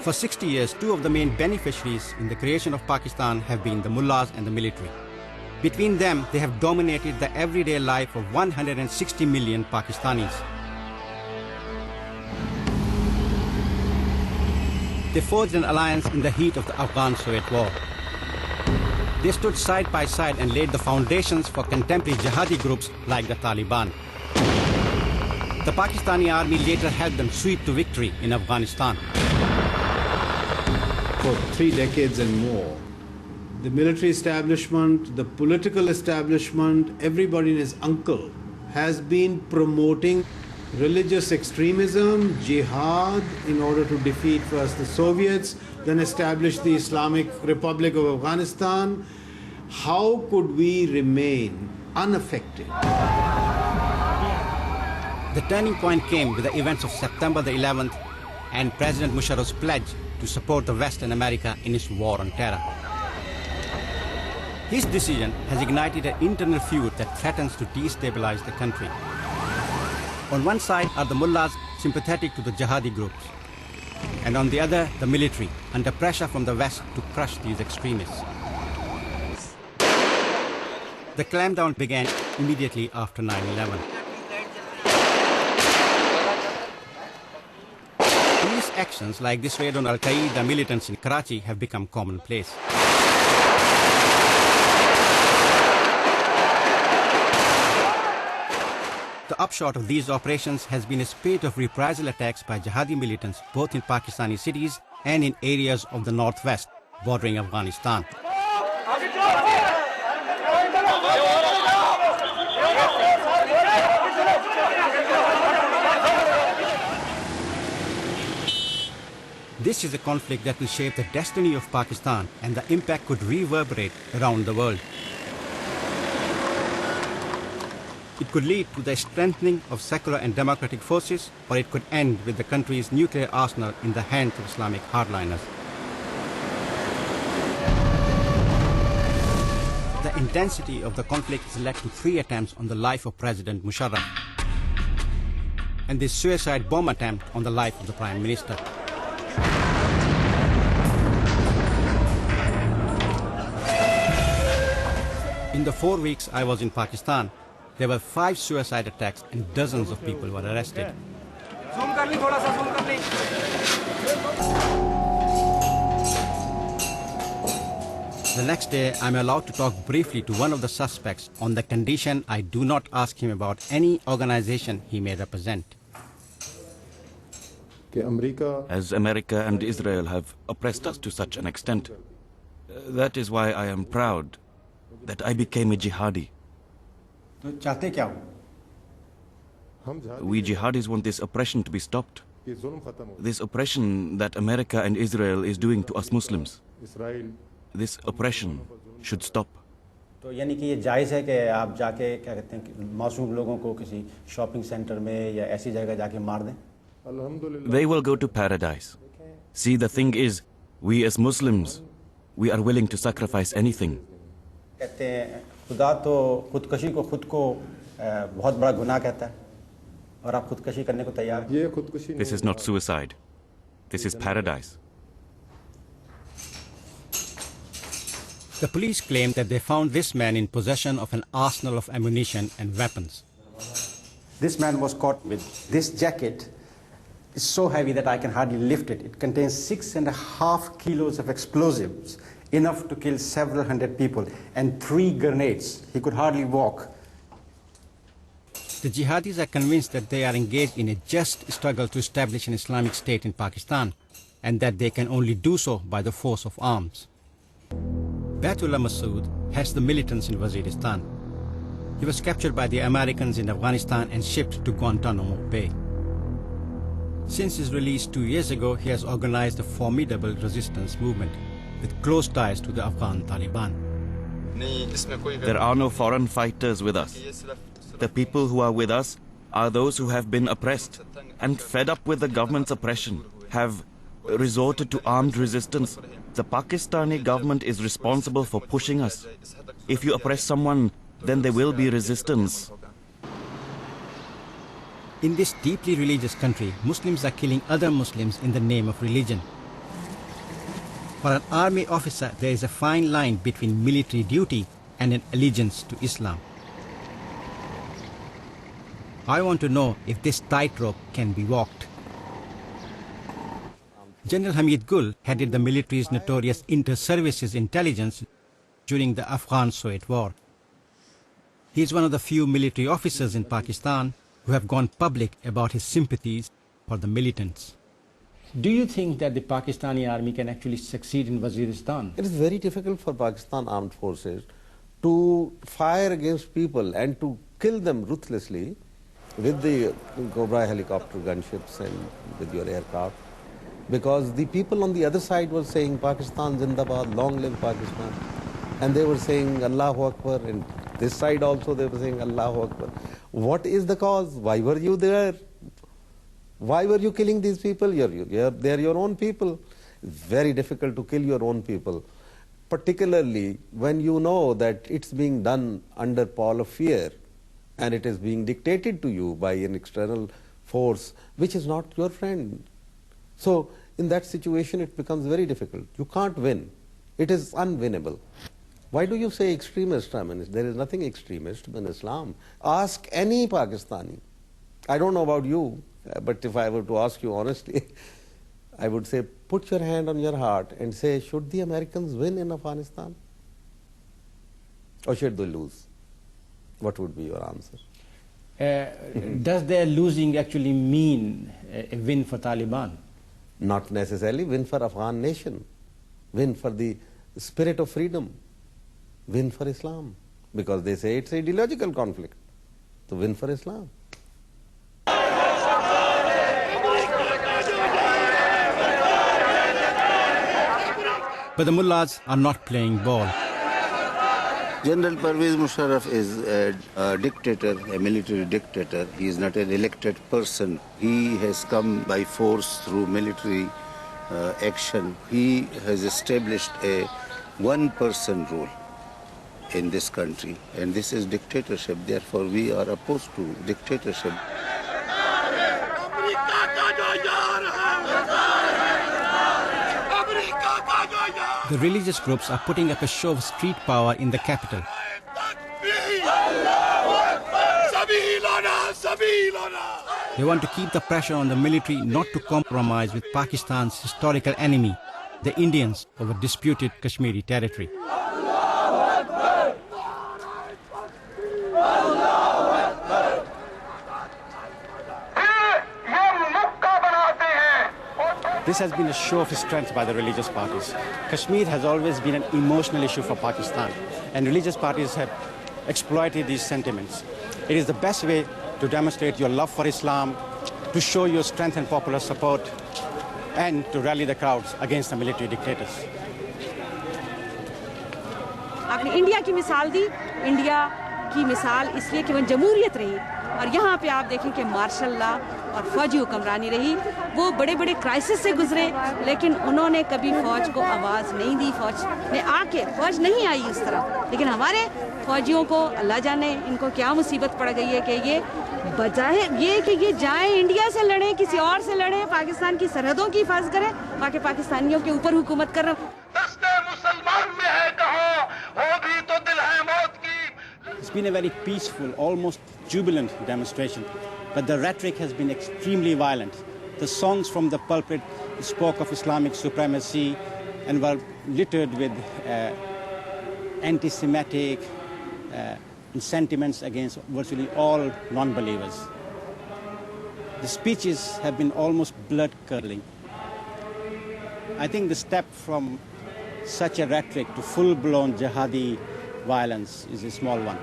For 60 years, two of the main beneficiaries in the creation of Pakistan have been the mullahs and the military. Between them, they have dominated the everyday life of 160 million Pakistanis. They forged an alliance in the heat of the Afghan-Soviet war. They stood side by side and laid the foundations for contemporary jihadi groups like the Taliban. The Pakistani army later helped them sweep to victory in Afghanistan. For 3 decades and more, the military establishment, the political establishment, everybody and his uncle has been promoting religious extremism, jihad, in order to defeat first the Soviets, then establish the Islamic Republic of Afghanistan. How could we remain unaffected? The turning point came with the events of September the 11th and President Musharraf's pledge to support the West and America in its war on terror. His decision has ignited an internal feud that threatens to destabilize the country. On one side are the mullahs sympathetic to the jihadi groups, and on the other, the military, under pressure from the West to crush these extremists. The clampdown began immediately after 9/11. Police actions like this raid on Al-Qaeda militants in Karachi have become commonplace. The upshot of these operations has been a spate of reprisal attacks by jihadi militants both in Pakistani cities and in areas of the northwest bordering Afghanistan. This is a conflict that will shape the destiny of Pakistan, and the impact could reverberate around the world. It could lead to the strengthening of secular and democratic forces, or it could end with the country's nuclear arsenal in the hands of Islamic hardliners. The intensity of the conflict has led to 3 attempts on the life of President Musharraf, and this suicide bomb attempt on the life of the Prime Minister. In the 4 weeks I was in Pakistan, there were 5 suicide attacks and dozens of people were arrested. The next day, I'm allowed to talk briefly to one of the suspects on the condition I do not ask him about any organization he may represent. As America and Israel have oppressed us to such an extent, that is why I am proud that I became a jihadi. We jihadis want this oppression to be stopped. This oppression that America and Israel is doing to us Muslims. This oppression should stop. तो यानी कि ये जायज़ है कि आप जाके क्या कहते हैं मासूम लोगों को किसी शॉपिंग सेंटर में या ऐसी जगह जाके मार दें? They will go to paradise. See, the thing is, we as Muslims, we are willing to sacrifice anything. कहते हैं खुदा तो खुदकशी को खुद को बहुत बड़ा गुनाह कहता है और आप खुदकशी करने को तैयार हैं? This is not suicide. This is paradise. The police claim that they found this man in possession of an arsenal of ammunition and weapons. This man was caught with this jacket. It's so heavy that I can hardly lift it. It contains 6.5 kilos of explosives, enough to kill several hundred people, and 3 grenades. He could hardly walk. The jihadis are convinced that they are engaged in a just struggle to establish an Islamic State in Pakistan, and that they can only do so by the force of arms. Baitullah Masood heads the militants in Waziristan. He was captured by the Americans in Afghanistan and shipped to Guantanamo Bay. Since his release 2 years ago, he has organized a formidable resistance movement with close ties to the Afghan Taliban. There are no foreign fighters with us. The people who are with us are those who have been oppressed and fed up with the government's oppression, have resorted to armed resistance. The Pakistani government is responsible for pushing us. If you oppress someone, then there will be resistance. In this deeply religious country, Muslims are killing other Muslims in the name of religion. For an army officer, there is a fine line between military duty and an allegiance to Islam. I want to know if this tightrope can be walked. General Hamid Gul headed the military's notorious inter-services intelligence during the Afghan-Soviet War. He is one of the few military officers in Pakistan who have gone public about his sympathies for the militants. Do you think that the Pakistani army can actually succeed in Waziristan? It is very difficult for Pakistan armed forces to fire against people and to kill them ruthlessly with the Cobra helicopter gunships and with your aircraft, because the people on the other side were saying Pakistan Zindabad, long live Pakistan, and they were saying Allahu Akbar, and this side also they were saying Allahu Akbar. What is the cause? Why were you there? Why were you killing these people? They are your own people. It's very difficult to kill your own people, particularly when you know that it's being done under pall of fear and it is being dictated to you by an external force which is not your friend. So in that situation it becomes very difficult. You can't win. It is unwinnable. Why do you say extremist? I mean, there is nothing extremist in Islam. Ask any Pakistani. I don't know about you, but if I were to ask you honestly, I would say, put your hand on your heart and say, should the Americans win in Afghanistan? Or should they lose? What would be your answer? Does their losing actually mean a win for Taliban? Not necessarily. Win for Afghan nation. Win for the spirit of freedom. Win for Islam. Because they say it's an ideological conflict. So win for Islam. But the mullahs are not playing ball. General Pervez Musharraf is a dictator, a military dictator. He is not an elected person. He has come by force through military action. He has established a one-person rule in this country, and this is dictatorship. Therefore, we are opposed to dictatorship. The religious groups are putting up a show of street power in the capital. They want to keep the pressure on the military not to compromise with Pakistan's historical enemy, the Indians, over disputed Kashmiri territory. This has been a show of strength by the religious parties. Kashmir has always been an emotional issue for Pakistan, and religious parties have exploited these sentiments. It is the best way to demonstrate your love for Islam, to show your strength and popular support, and to rally the crowds against the military dictators. आपने India की मिसाल दी, India की मिसाल इसलिए कि वह जमहूरियत रही, और यहाँ पे आप देखें कि मार्शल लॉ और फौजी हुक्मरानी रही। वो बड़े बड़े क्राइसिस से गुजरे, लेकिन उन्होंने कभी फौज को आवाज़ नहीं दी। फौज ने आके, फौज नहीं आई इस तरह, लेकिन हमारे फौजियों को अल्लाह जाने इनको क्या मुसीबत पड़ गई है कि ये बजाय ये कि ये जाएं इंडिया से लड़ें, किसी और से लड़ें, पाकिस्तान की सरहदों की हिफाजत करें, बाकी पाकिस्तानियों के ऊपर हुकूमत कर रहे हैं। It's been a very peaceful, almost jubilant demonstration, but the rhetoric has been extremely violent. The songs from the pulpit spoke of Islamic supremacy and were littered with anti-Semitic sentiments against virtually all non-believers. The speeches have been almost blood-curdling. I think the step from such a rhetoric to full-blown jihadi violence is a small one.